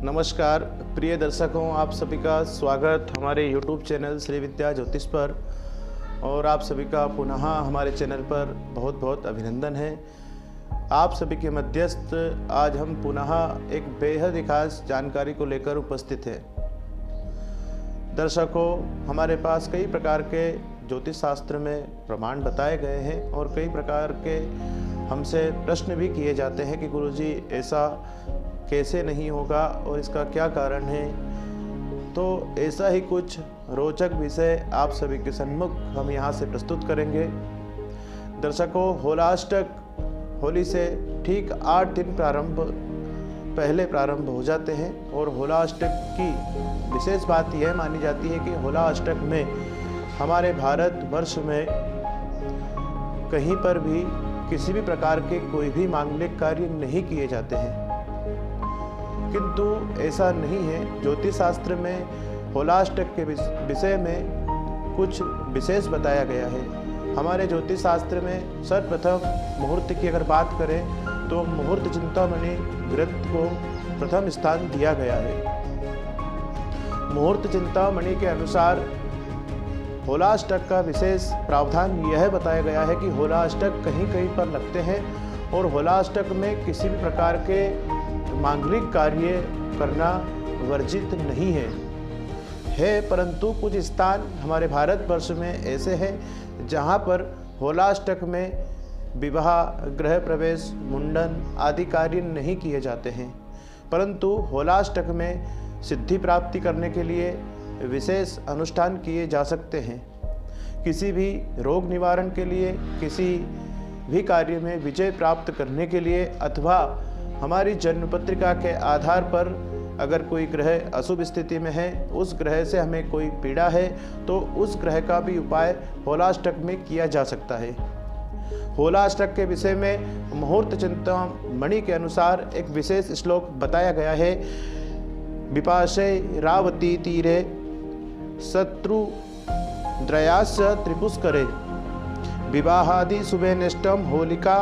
नमस्कार प्रिय दर्शकों, आप सभी का स्वागत हमारे YouTube चैनल श्री विद्या ज्योतिष पर। और आप सभी का पुनः हमारे चैनल पर बहुत बहुत अभिनंदन है। आप सभी के मध्यस्थ आज हम पुनः एक बेहद खास जानकारी को लेकर उपस्थित हैं। दर्शकों, हमारे पास कई प्रकार के ज्योतिष शास्त्र में प्रमाण बताए गए हैं और कई प्रकार के हमसे प्रश्न भी किए जाते हैं कि गुरुजी ऐसा कैसे नहीं होगा और इसका क्या कारण है। तो ऐसा ही कुछ रोचक विषय आप सभी के सम्मुख हम यहाँ से प्रस्तुत करेंगे। दर्शकों, होलाष्टक होली से ठीक 8 दिन पहले प्रारंभ हो जाते हैं और होलाष्टक की विशेष बात यह मानी जाती है कि होलाष्टक में हमारे भारत वर्ष में कहीं पर भी किसी भी प्रकार के कोई भी मांगलिक कार्य नहीं किए जाते हैं। किंतु ऐसा नहीं है। ज्योतिष शास्त्र में होलाष्टक के विषय में कुछ विशेष बताया गया है। हमारे ज्योतिष शास्त्र में सर्वप्रथम मुहूर्त की अगर बात करें तो मुहूर्त चिंतामणि ग्रंथ को प्रथम स्थान दिया गया है। मुहूर्त चिंतामणि के अनुसार होलाष्टक का विशेष प्रावधान यह बताया गया है कि होलाष्टक कहीं कहीं पर लगते हैं और होलाष्टक में किसी भी प्रकार के मांगलिक कार्य करना वर्जित नहीं है। परंतु कुछ स्थान हमारे भारतवर्ष में ऐसे हैं जहां पर होलाष्टक में विवाह, गृह प्रवेश, मुंडन आदि कार्य नहीं किए जाते हैं। परंतु होलाष्टक में सिद्धि प्राप्ति करने के लिए विशेष अनुष्ठान किए जा सकते हैं। किसी भी रोग निवारण के लिए, किसी भी कार्य में विजय प्राप्त करने के लिए, अथवा हमारी जन्म पत्रिका के आधार पर अगर कोई ग्रह अशुभ स्थिति में है, उस ग्रह से हमें कोई पीड़ा है, तो उस ग्रह का भी उपाय होलाष्टक में किया जा सकता है। होलाष्टक के विषय में मुहूर्त चिंतामणि के अनुसार एक विशेष श्लोक बताया गया है। विपाशे रावती तीरे शत्रु द्रयास त्रिपुष्करे विवाहादि शुभे निष्टम होलिका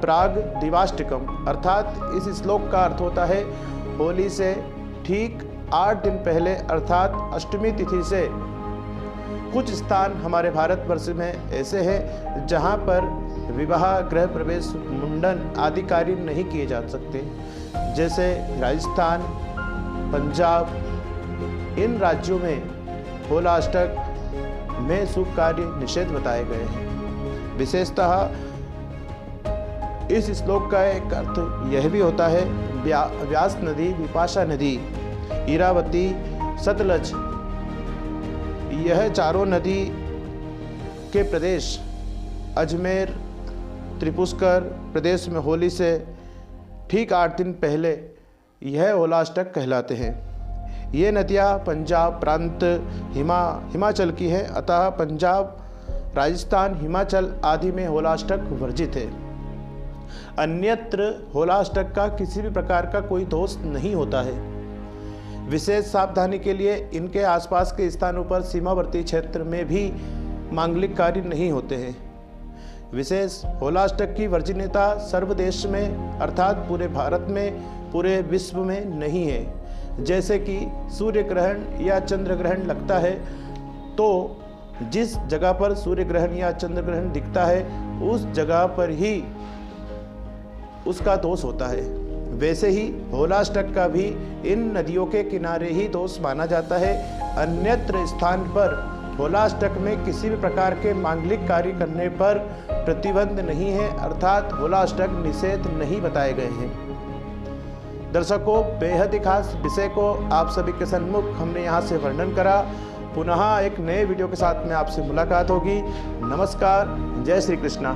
प्राग दिवाष्टकम। अर्थात इस श्लोक का अर्थ होता है होली से ठीक 8 दिन पहले अर्थात अष्टमी तिथि से कुछ स्थान हमारे भारतवर्ष में ऐसे हैं जहां पर विवाह, गृह प्रवेश, मुंडन आदि कार्य नहीं किए जा सकते। जैसे राजस्थान, पंजाब, इन राज्यों में होलाष्टक में शुभ कार्य निषेध बताए गए हैं। विशेषतः इस श्लोक का एक अर्थ यह भी होता है व्यास नदी, विपाशा नदी, इरावती, सतलज, यह चारों नदी के प्रदेश अजमेर, त्रिपुष्कर प्रदेश में होली से ठीक 8 दिन पहले यह होलाष्टक कहलाते हैं। ये नदियाँ पंजाब प्रांत, हिमाचल की हैं, अतः पंजाब, राजस्थान, हिमाचल आदि में होलाष्टक वर्जित है। अन्यत्र होलाष्टक का किसी भी प्रकार का कोई दोष नहीं होता है। विशेष सावधानी के लिए इनके आसपास के स्थानों पर सीमावर्ती क्षेत्र में भी मांगलिक कार्य नहीं होते हैं। विशेष होलाष्टक की वर्जनीयता सर्वदेश में अर्थात पूरे भारत में, पूरे विश्व में नहीं है। जैसे कि सूर्य ग्रहण या चंद्र ग्रहण लगता है तो जिस जगह पर सूर्य ग्रहण या चंद्र ग्रहण दिखता है उस जगह पर ही उसका दोष होता है। वैसे ही होलाष्टक का भी इन नदियों के किनारे ही दोष माना जाता है। अन्यत्र स्थान पर होलाष्टक में किसी भी प्रकार के मांगलिक कार्य करने पर प्रतिबंध नहीं है, अर्थात होलाष्टक निषेध नहीं बताए गए हैं। दर्शकों, बेहद ही खास विषय को आप सभी के सम्मुख हमने यहाँ से वर्णन करा। पुनः एक नए वीडियो के साथ में आपसे मुलाकात होगी। नमस्कार, जय श्री कृष्णा।